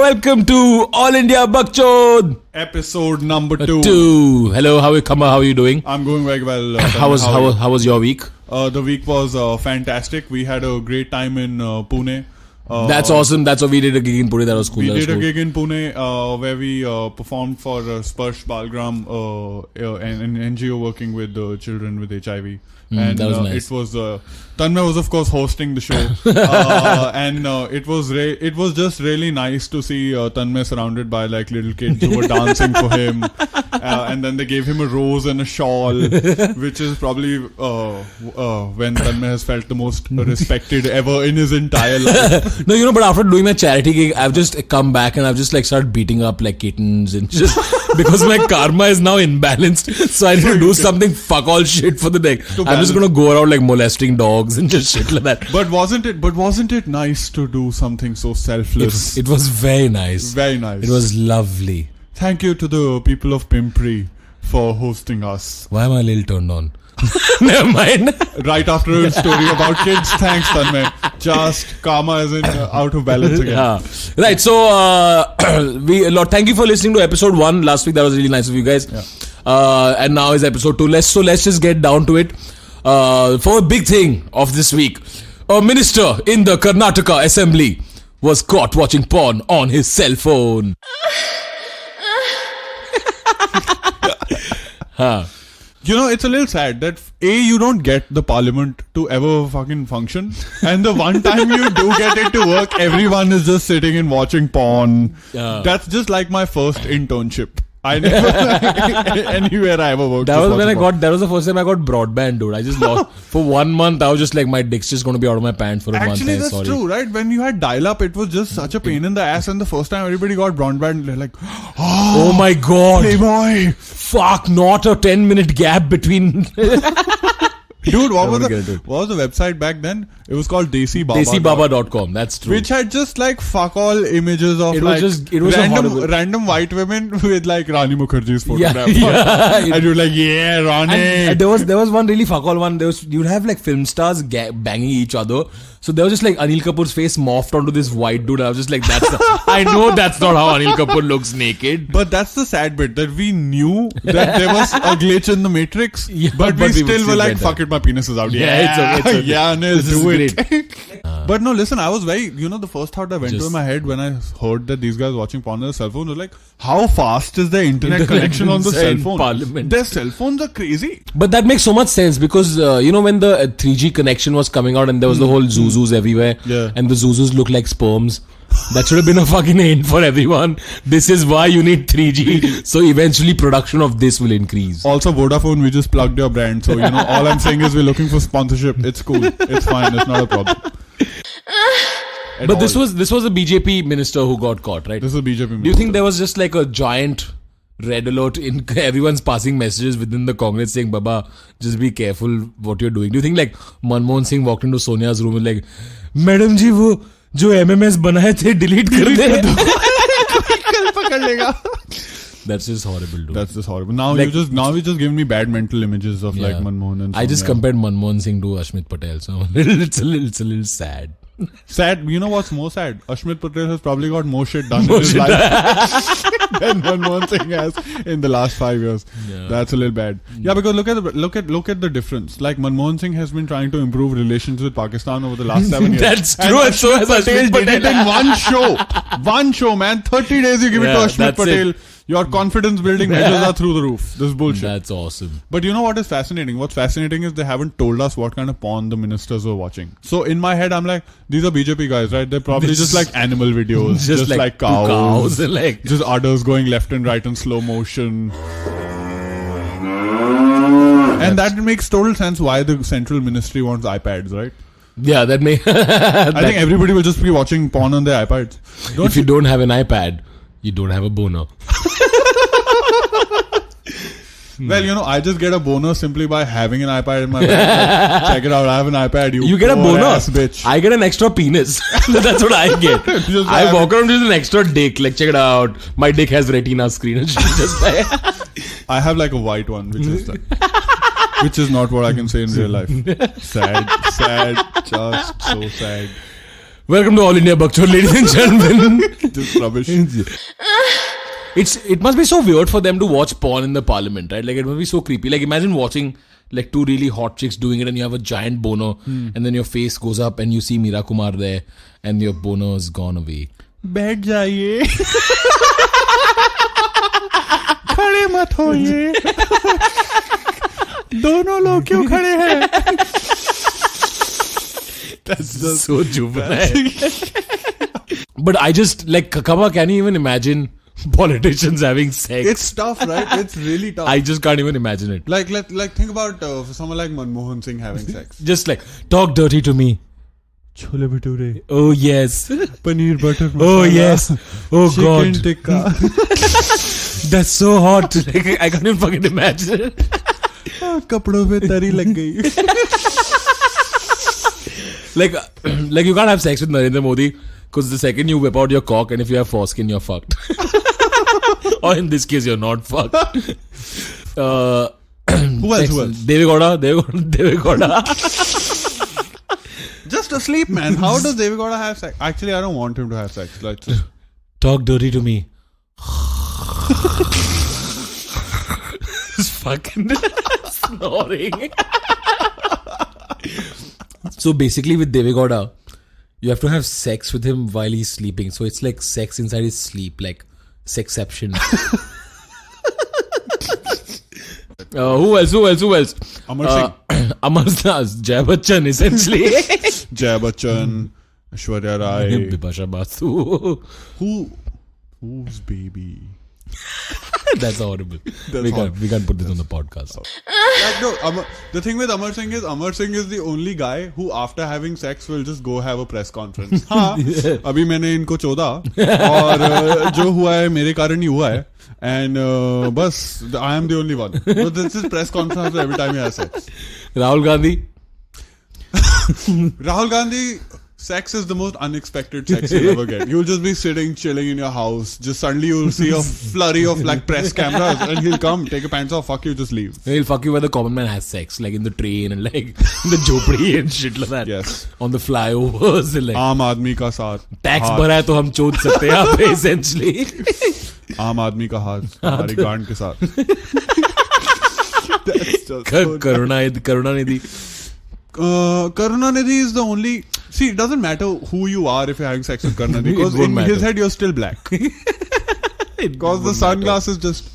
Welcome to All India Bakchod episode number 2. Hello, how are you doing? I'm going very well. How was your week? The week was fantastic. We had a great time in Pune. That's awesome. That's why we did a gig in Pune. That was cool. We did a gig in Pune where we performed for Sparsh Balgram, an NGO working with children with HIV. And that was nice. It was Tanmay was of course hosting the show, and it was just really nice to see Tanmay surrounded by like little kids who were dancing for him, and then they gave him a rose and a shawl, which is probably when Tanmay has felt the most respected ever in his entire life. No, but after doing my charity gig, I've just come back and I've just like started beating up like kittens and just because my karma is now imbalanced, so I need to do something fuck all shit for the day. I'm just gonna go around like molesting dogs and just shit like that. But wasn't it nice to do something so selfless? It was very nice. Very nice. It was lovely. Thank you to the people of Pimpri for hosting us. Why am I a little turned on? Never mind. Right after a story about kids. Thanks, Tanmay. Just karma is out of balance again. Yeah. Right. So, thank you for listening to episode 1 last week. That was really nice of you guys. Yeah. And now is episode 2. Let's just get down to it. For a big thing of this week, a minister in the Karnataka Assembly was caught watching porn on his cell phone. You know, it's a little sad that you don't get the parliament to ever fucking function, and the one time you do get it to work, everyone is just sitting and watching porn. That's just like my first internship. I never anywhere I ever worked. That was the first time I got broadband, dude. I just lost for 1 month. I was just like, my dick's just gonna be out of my pants for a month. Actually, that's true, right? When you had dial-up, it was just such a pain in the ass. And the first time everybody got broadband, they're like, oh my god, hey boy, fuck! Not a 10-minute gap between. Dude, what was the website back then? It was called DesiBaba.com. That's true. Which had just like fuck all images of random white women with like Rani Mukherjee's photograph. Yeah. And you're like, yeah, Rani. And there was one really fuck all one. You'd have like film stars banging each other. So there was just like Anil Kapoor's face morphed onto this white dude. I was just like, I know that's not how Anil Kapoor looks naked. But that's the sad bit, that we knew that there was a glitch in the Matrix, but we still were like, fuck it, my penis is out. Yeah, it's okay. Yeah, Anil, do it. But no, listen, I was the first thought that went through my head when I heard that these guys watching porn on their cell phone was like, how fast is the internet connection on the cell phone? Parliament. Their cell phones are crazy. But that makes so much sense because, when the 3G connection was coming out and there was the whole Zuzus everywhere, and the Zuzus look like sperms. That should have been a fucking hint for everyone. This is why you need 3G. So eventually production of this will increase. Also, Vodafone, we just plugged your brand. So, all I'm saying is we're looking for sponsorship. It's cool. It's fine. It's not a problem. But this was a BJP minister who got caught, right? This is a BJP minister. Do you think there was just like a giant red alert in everyone's passing messages within the Congress saying, Baba, just be careful what you're doing? Do you think like Manmohan Singh walked into Sonia's room and like, Madam ji, wo जो MMS बनाए थे delete कर दे कल पकड़ लेगा. That's just horrible, dude. That's just horrible. Now you just giving me bad mental images of like Manmohan and Sonia. I just compared Manmohan Singh to Ashmit Patel, so it's a little sad. Sad. You know what's more sad? Ashmit Patel has probably got more shit done in his life than Manmohan Singh has in the last 5 years. Yeah. That's a little bad. Yeah, because look at the difference. Like Manmohan Singh has been trying to improve relations with Pakistan over the last 7 years. That's true. And so has Ashmit Patel did it in one show. One show, man. 30 days you give it to Ashmit Patel. Your confidence building measures are through the roof. This is bullshit. That's awesome. But you know what is fascinating? What's fascinating is they haven't told us what kind of porn the ministers were watching. So in my head, I'm like, these are BJP guys, right? They're probably just like animal videos. just like cows. Like just udders going left and right in slow motion. And that makes total sense why the central ministry wants iPads, right? Yeah, that may. I think everybody will just be watching porn on their iPads. If you don't have an iPad, you don't have a boner. Well, I just get a boner simply by having an iPad in my bag. Check it out, I have an iPad. You get a boner, bitch. I get an extra penis. That's what I get. I walk around with an extra dick. Like, check it out. My dick has retina screen. And just I have like a white one, which is that. Which is not what I can say in real life. Sad, just so sad. Welcome to All India Bakchor, ladies and gentlemen. Just rubbish. It must be so weird for them to watch porn in the parliament, right? Like, it must be so creepy. Like, imagine watching like two really hot chicks doing it and you have a giant boner and then your face goes up and you see Meera Kumar there and your boner is gone away. बैठ जाइए खड़े मत होइए दोनों लोग क्यों खड़े हैं That's just so juvenile. But I just, like, Kakama, can you even imagine politicians having sex? It's tough, right? It's really tough. I just can't even imagine it. Like think about someone like Manmohan Singh having sex. Just like, talk dirty to me. Chole bhature, Oh yes. paneer butter masala, Oh yes. Oh chicken god. tikka. That's so hot. Like, I can't even fucking imagine it. कपड़ों पे तरी लग गई. Like you can't have sex with Narendra Modi because the second you whip out your cock and if you have foreskin, you're fucked. Or in this case, you're not fucked. Who else? Deve Gowda. Just asleep, man. How does Deve Gowda have sex? Actually, I don't want him to have sex. Like, just... Talk dirty to me. Just fucking snoring. So basically with Deve Gowda, you have to have sex with him while he's sleeping. So it's like sex inside his sleep, like sexception. Who else? Amar Singh. Amar Singh, Jai Bachchan essentially. Jai Bachchan, Aishwarya Rai. Bipasha Basu. Who's baby? That's horrible. We can't put this on the podcast. Like, no, the thing with Amar Singh is the only guy who after having sex will just go have a press conference. हाँ, अभी मैंने इनको चोदा और जो हुआ है मेरे कारण ही हुआ है. And बस I am the only one. So this is press conference every time he has sex. Rahul Gandhi, sex is the most unexpected sex you'll ever get. You'll just be sitting, chilling in your house. Just suddenly you'll see a flurry of like press cameras and he'll come, take your pants off, fuck you, just leave. He'll fuck you where the common man has sex, like in the train and like in the jhopdi and shit like that. Yes. On the flyovers and like. आम आदमी का साथ. Tax भरा है तो हम चोद सकते हैं यहाँ पे essentially. आम आदमी का हाथ हमारी गांड के साथ. That's just so Karunanidhi. Karunanidhi is the only... See, it doesn't matter who you are if you're having sex with Karunanidhi because in his head you're still black. Because the sunglasses just...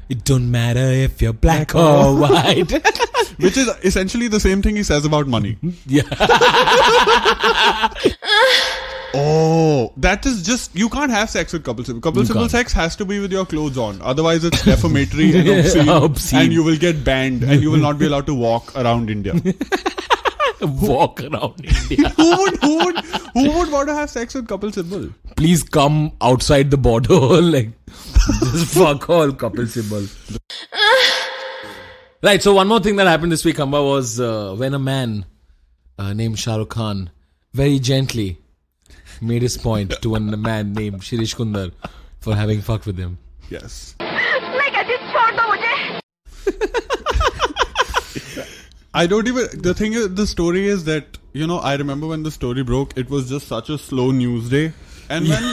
It don't matter if you're black or white. Which is essentially the same thing he says about money. Yeah. Oh, that is just... You can't have sex with couple symbol. Couple symbol sex has to be with your clothes on. Otherwise it's defamatory and obscene. And you will get banned and you will not be allowed to walk around India. Walk around India. Who would want to have sex with couple symbol? Please come outside the border. Like, just fuck all couple symbol. Right, so one more thing that happened this week, Amba, was when a man named Shah Rukh Khan very gently made his point to a man named Shirish Kundar for having fucked with him. Yes. I don't even... The thing is, the story is that, you know, I remember when the story broke, it was just such a slow news day. And when,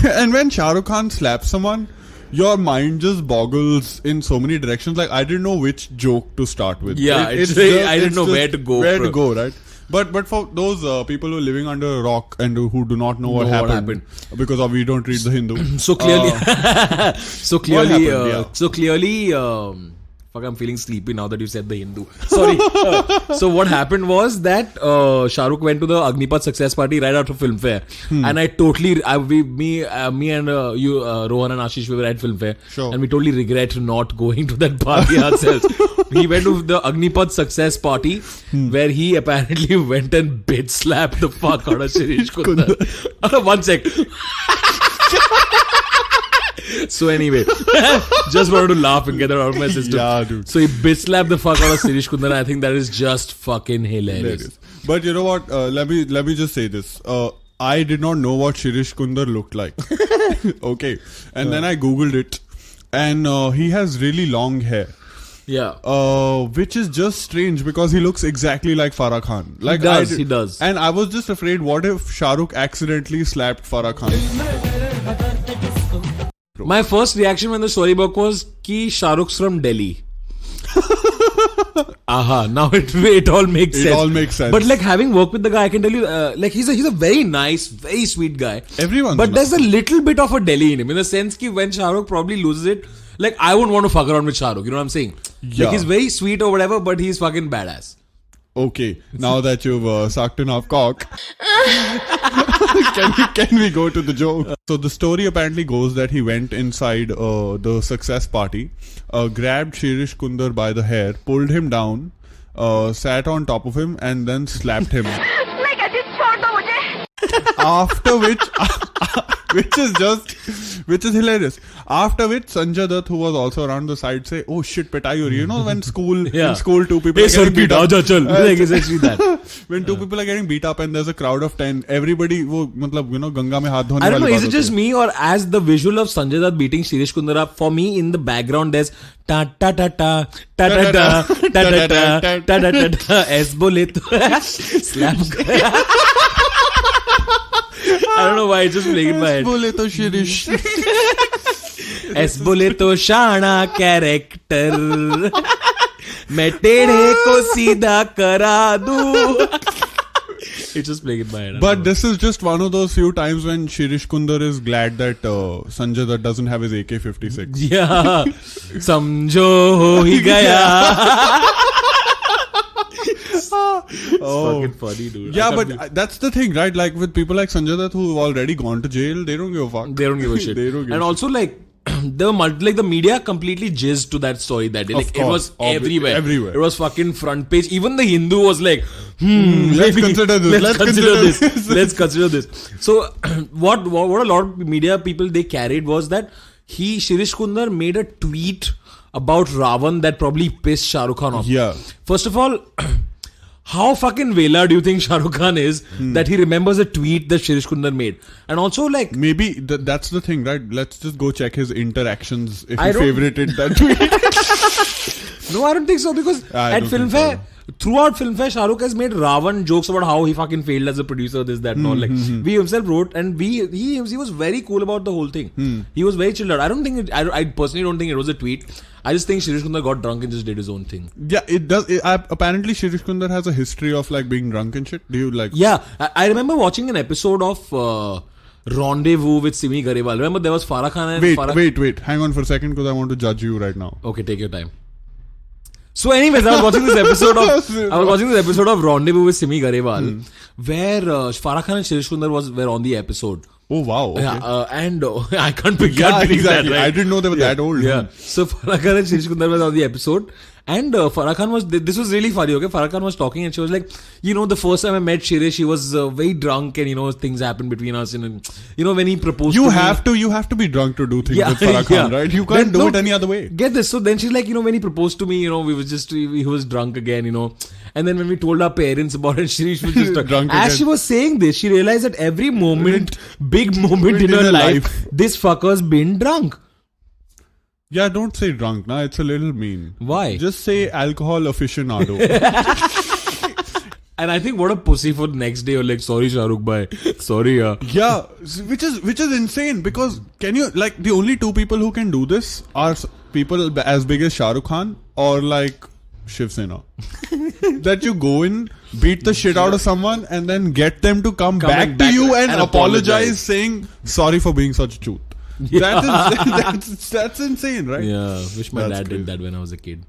and when Shah Rukh Khan slaps someone, your mind just boggles in so many directions. Like, I didn't know which joke to start with. Yeah, I didn't know where to go. Where to go, right? But for those people who are living under a rock and who do not know what happened because we don't read the Hindu. So clearly, fuck, I'm feeling sleepy now that you said the Hindu. Sorry. So what happened was that Shah Rukh went to the Agnipath success party right after Filmfare, and I totally, me and you, Rohan and Ashish, we were at Filmfare, and we totally regret not going to that party ourselves. He went to the Agnipath success party, where he apparently went and bitch slapped the fuck out of Shirish Kundar. 1 sec. So anyway, just wanted to laugh and get that out of my system. Yeah, dude. So he bitch slapped the fuck out of Shirish Kundar. I think that is just fucking hilarious. But you know what? Let me just say this. I did not know what Shirish Kundar looked like. Okay. And then I googled it. and he has really long hair. Yeah. Which is just strange because he looks exactly like Farah Khan. Like He does. And I was just afraid, what if Shah Rukh accidentally slapped Farah Khan? My first reaction when the story broke was ki Shah Rukh's from Delhi. Now it all makes sense. It all makes sense. But like having worked with the guy, I can tell you, like he's a very nice, very sweet guy. Everyone's But nice. there's a little bit of a Delhi in him, in the sense that when Shah Rukh probably loses it, like I wouldn't want to fuck around with Shah Rukh. You know what I'm saying? Yeah. Like he's very sweet or whatever, but he's fucking badass. Okay, now that you've sucked enough cock, can we go to the joke? So the story apparently goes that he went inside the success party, grabbed Shirish Kundar by the hair, pulled him down, sat on top of him, and then slapped him. After which, which is hilarious. After which, Sanjay Dutt, who was also around the side, say, "Oh shit, petai ho rahi hai." You know, when in school, two people are getting beat up. Like essentially that. When two people are getting beat up and there's a crowd of 10, everybody, वो मतलब Ganga में हाथ धोने I don't know, वाली is बात it just होती है. me or as the visual of Sanjay Dutt beating Shirish Kundar up, for me in the background there's ta ta ta ta ta ta ta ta ta ta ta ta ta S bole to slap. I don't know why it's just playing in my head. बोले तो Shirish. S bole to शाना character मैं टेढ़े को सीधा करा दूं. It's just playing in my head. But this is just one of those few times when Shirish Kundar is glad that Sanjay Dutt doesn't have his AK-56. Yeah, समझो हो ही गया. Fucking funny, dude. Yeah, but that's the thing, right? Like with people like Sanjay Dutt who've already gone to jail, they don't give a fuck. They don't give a shit. They don't give and a also like the media completely jizzed to that story that day. Of Like it course, was everywhere. everywhere. It was fucking front page. Even the Hindu was like, let's consider this. Let's consider this. Let's consider this. So what a lot of media people they carried was that Shirish Kundar made a tweet about Ravan that probably pissed Shah Rukh Khan off. Yeah. First of all, how fucking Vela do you think Shah Rukh Khan is that he remembers a tweet that Shirish Kundar made? And also like... Maybe that's the thing, right? Let's just go check his interactions if I he don't- favorited that tweet. No, I don't think so because I at don't think Filmfare, throughout Filmfare, Shah Rukh has made Ravan jokes about how he fucking failed as a producer, this, that, and all. Like we himself wrote, and he was very cool about the whole thing. He was very chilled out. I don't think I personally don't think it was a tweet. I just think Shirish Kundar got drunk and just did his own thing. Yeah, it does. Apparently, Shirish Kundar has a history of like being drunk and shit. Do you like? Yeah, I remember watching an episode of Rendezvous with Simi Garewal. Remember there was Farah Khan and Wait. Hang on for a second because I want to judge you right now. Okay, take your time. So, anyways, I was watching this episode of Rendezvous with Simi Garewal, where Farah Khan and Shirish Kundar were on the episode. Oh wow. Okay. Yeah, and I can't believe exactly. that. Right? I didn't know they were that old. Yeah. So Farah Khan and Shirish Kundar was on the episode, and Farah Khan was. This was really funny. Okay, Farah Khan was talking, and she was like, the first time I met Shirish, he was very drunk, and things happened between us, and when he proposed, You to have to be drunk to do things with Farah Khan, right? You can't do it any other way. Get this. So then she's like, when he proposed to me, he was drunk again, And then when we told our parents about it, Shirish was just Drunk as again. she was saying this, she realized that every big moment in her life, this fucker's been drunk. Yeah, don't say drunk, nah. It's a little mean. Why? Just say alcohol aficionado. And I think what a pussy for the next day. You're like, sorry, Shah Rukh bhai. Sorry, Yeah, which is insane because can you like the only two people who can do this are people as big as Shah Rukh Khan or like Shiv Sena. That you go in, beat the shit out of someone and then get them to come back to you and apologize saying sorry for being such a truth. Yeah. That's insane, right? Yeah, wish my That's dad crazy. did that when I was a kid.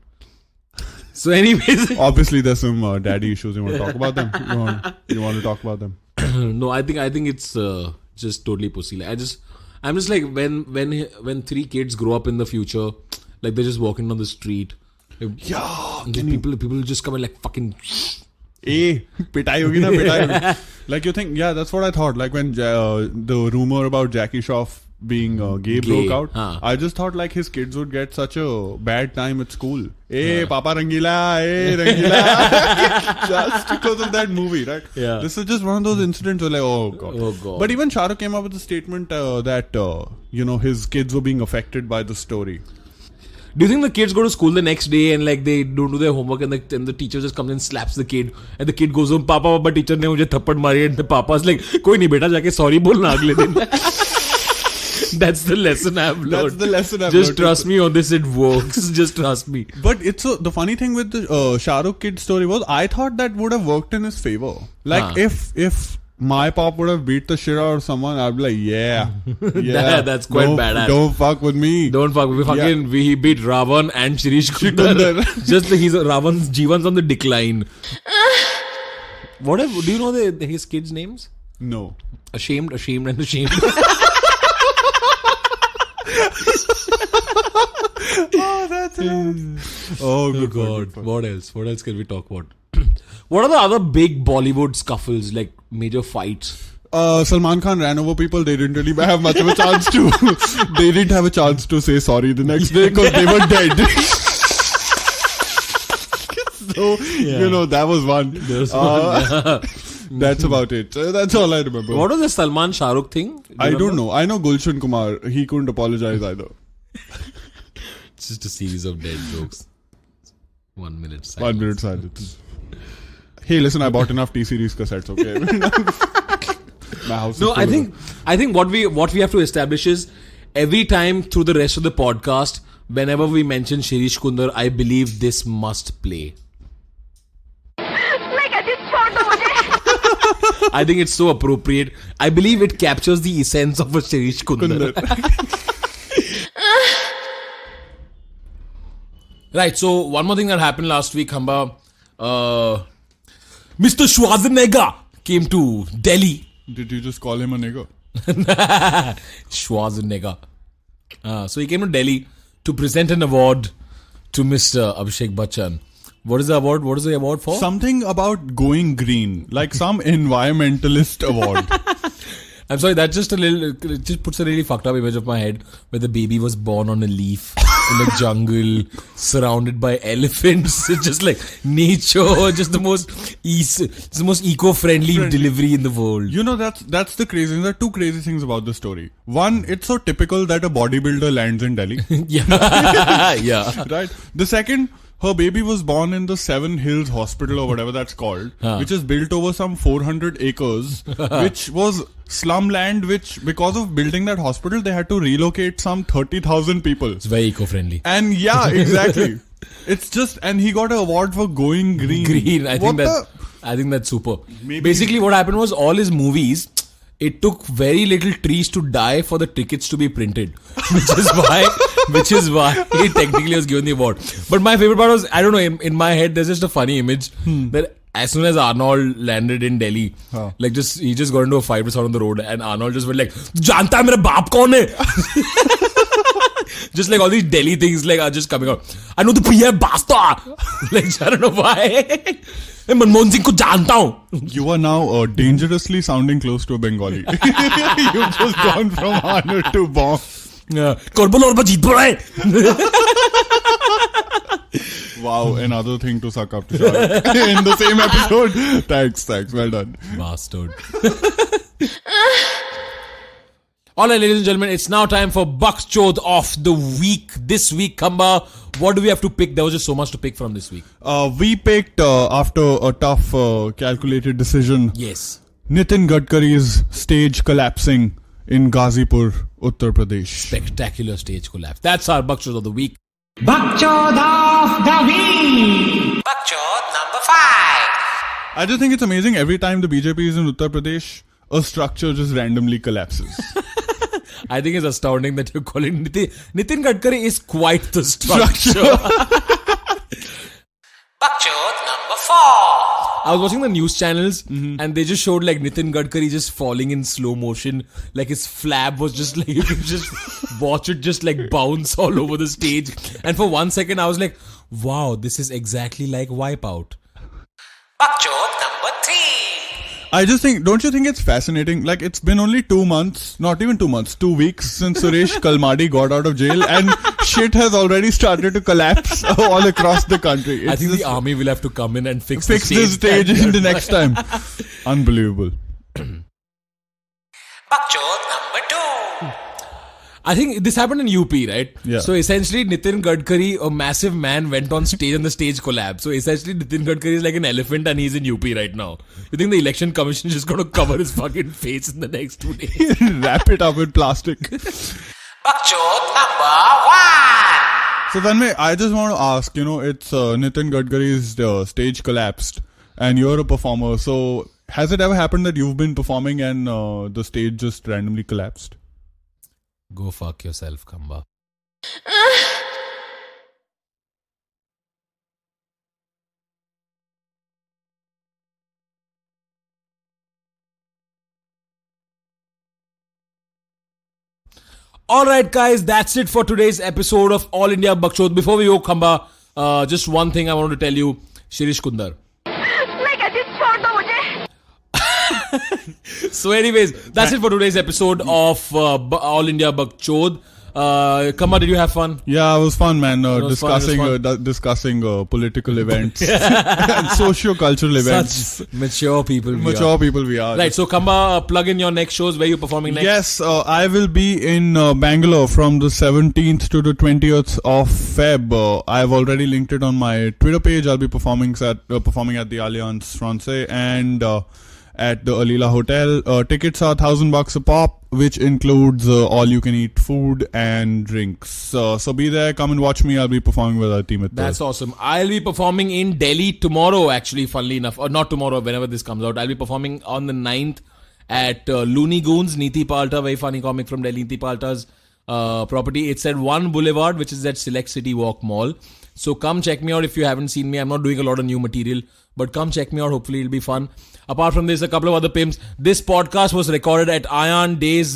So anyways. Obviously there's some daddy issues. You want to talk about them? You want to talk about them? No, I think it's just totally pussy. Like I'm just like when three kids grow up in the future, like they're just walking on the street. Yeah, People just come and like fucking. Pitai hogi na, pitai hogi. Like you think, yeah, that's what I thought. Like when the rumor about Jackie Shroff being gay Gay, broke out. huh. I just thought like his kids would get such a bad time at school. Hey, Papa Rangila, hey, Rangila. Just because of that movie, right? Yeah. This is just one of those incidents where like, oh God. Oh, God. But even Shah Rukh came up with a statement that, his kids were being affected by the story. Do you think the kids go to school the next day and like they don't do their homework and the teacher just comes and slaps the kid and the kid goes home, Papa teacher ne mujhe thappad mari, and the Papa's like, koi nahi beta, jaake sorry bolna agle din. That's the lesson I've learned. That's the lesson I've Just learned. trust me on this, it works. Just trust me. But the funny thing with the Shah Rukh kid story was, I thought that would have worked in his favor. Like if my pop would have beat the shit out of someone, I'd be like, yeah. That's quite badass. Don't fuck with me. Don't fuck. He beat Ravan and Shirish Kundar. Just like Ravan's Jivan's on the decline. Do you know his kids' names? No. Ashamed, and ashamed. Oh, that's hilarious. Oh, good God. What else? What else can we talk about? What are the other big Bollywood scuffles, like major fights? Salman Khan ran over people. They didn't really have much of a chance to. They didn't have a chance to say sorry the next day because they were dead. So that was one. That's about it. That's all I remember. What was the Salman Shah Rukh thing? I don't know. I know Gulshan Kumar. He couldn't apologize either. It's just a series of dead jokes. 1 minute silence. 1 minute silence. Hey, listen, I bought enough T-Series cassettes, okay? My house is No, I full think what we have to establish is every time through the rest of the podcast, whenever we mention Shirish Kundar, I believe this must play. I think it's so appropriate. I believe it captures the essence of a Shirish Kundar. Right, so one more thing that happened last week, Hamba. Mr. Schwarzenegger came to Delhi. Did you just call him a nigger? Schwarzenegger. So he came to Delhi to present an award to Mr. Abhishek Bachchan. What is the award? What is the award for? Something about going green, like some environmentalist award. I'm sorry, it just puts a really fucked up image of my head where the baby was born on a leaf in a jungle, surrounded by elephants. It's just like nature, just the most eco-friendly delivery in the world. You know, that's the crazy thing. There are two crazy things about the story. One, it's so typical that a bodybuilder lands in Delhi. Yeah. Right? The second, her baby was born in the Seven Hills Hospital or whatever that's called, which is built over some 400 acres, which was slumland, which because of building that hospital, they had to relocate some 30,000 people. It's very eco-friendly. And yeah, exactly. It's just, and he got an award for going green. I think that's super. Maybe- Basically, what happened was all his movies, it took very little trees to die for the tickets to be printed, which is why he technically was given the award. But my favorite part was, I don't know, in my head, there's just a funny image that as soon as Arnold landed in Delhi, he just got into a fight with someone on the road, and Arnold just went like, "Janta hai mera baap kaun hai?" Just like all these Delhi things like are just coming out. I know the PM basta. Like I don't know why. मैं मनमोहन सिंह को जानता हूँ. You are now dangerously sounding close to a Bengali. You've just gone from Arnold to Bomb. Korbal और बजीत पड़ा है. Wow, another thing to suck up to Shah Rukh in the same episode. Thanks, well done. Bastard. Alright, ladies and gentlemen, it's now time for Bucks Chod of the week. This week, Kamba, what do we have to pick? There was just so much to pick from this week. We picked, after a tough, calculated decision, Yes. Nitin Gadkari's stage collapsing in Ghazipur, Uttar Pradesh. Spectacular stage collapse. That's our Bucks Chod of the week. Buckchod of the week. Buckchod number 5. I just think it's amazing every time the BJP is in Uttar Pradesh, a structure just randomly collapses. I think it's astounding that you're calling Nitin Gadkari is quite the structure. Buckchod number 4. I was watching the news channels and they just showed like Nitin Gadkari just falling in slow motion. Like his flab was just like, you could just watch it just like bounce all over the stage. And for 1 second I was like, wow, this is exactly like Wipeout. Buckchod number 3. I just think, don't you think it's fascinating? Like, it's been only 2 months, not even 2 months, 2 weeks since Suresh Kalmadi got out of jail, and shit has already started to collapse all across the country. I think the army will have to come in and fix Fix the this stage in the next time. Unbelievable. Bakchod number 2. I think this happened in UP, right? Yeah. So essentially, Nitin Gadkari, a massive man, went on stage and the stage collapsed. So essentially, Nitin Gadkari is like an elephant and he's in UP right now. You think the election commission is just going to cover his fucking face in the next 2 days? Wrap it up with plastic. Bakchod number 1. So Tanmay, I just want to ask, it's Nitin Gadkari's stage collapsed and you're a performer. So has it ever happened that you've been performing and the stage just randomly collapsed? Go fuck yourself, Khamba. Alright guys, that's it for today's episode of All India Bakchod. Before we go, Khamba, just one thing I want to tell you. Shirish Kundar. So anyways, that's it for today's episode of All India Bakchod. Khamba, did you have fun? Yeah, it was fun, man. was fun. Discussing political events and socio-cultural events. Such mature people we Mature are. people we are. Right, so Khamba, plug in your next shows. Where you performing next? Yes, I will be in Bangalore from the 17th to the 20th of Feb. I've already linked it on my Twitter page. I'll be performing at the Alliance Francaise and at the Alila Hotel. Tickets are $1,000 a pop, which includes all-you-can-eat food and drinks. So be there, come and watch me. I'll be performing with our team at That's awesome. I'll be performing in Delhi tomorrow, actually, funnily enough. Or not tomorrow, whenever this comes out. I'll be performing on the 9th at Looney Goons, Neeti Palta, very funny comic from Delhi, Neeti Palta's property. It's at One Boulevard, which is at Select City Walk Mall. So come check me out if you haven't seen me. I'm not doing a lot of new material, but come check me out. Hopefully it'll be fun. Apart from this, a couple of other pimps. This podcast was recorded at Ayan Day's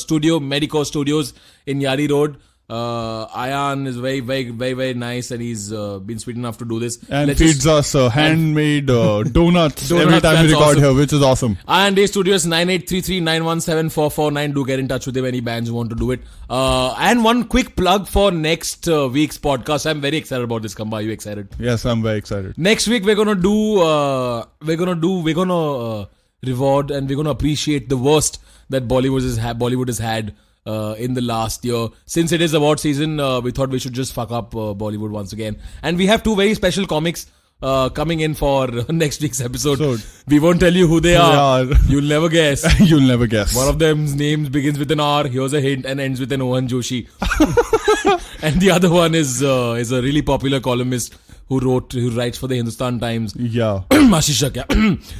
studio, Medico Studios in Yari Road. Ayan is very, very, very, very nice, and he's been sweet enough to do this. And feeds us handmade donuts every time we record here, which is awesome. Ayan Day Studios, 9833917449. Do get in touch with him, any bands who want to do it. And one quick plug for next week's podcast. I'm very excited about this, Khamba. Are you excited? Yes, I'm very excited. Next week we're gonna reward and we're gonna appreciate the worst that Bollywood has had in the last year. Since it is award season, we thought we should just fuck up Bollywood once again. And we have two very special comics coming in for next week's episode. We won't tell you who they are. You'll never guess. You'll never guess. One of them's name begins with an R. Here's a hint, and ends with an Ohan Joshi. And the other one is a really popular columnist who writes for the Hindustan Times. Yeah. Ashish Shakya.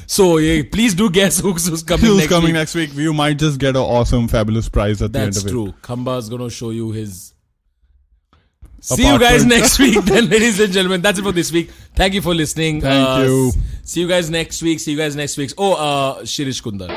So please do guess who's coming next week. You might just get an awesome, fabulous prize at the end of it. That's true. Khamba's gonna show you his. See you guys next week then, ladies and gentlemen. That's it for this week. Thank you for listening. Thank you. See you guys next week. Oh, Shirish Kundar.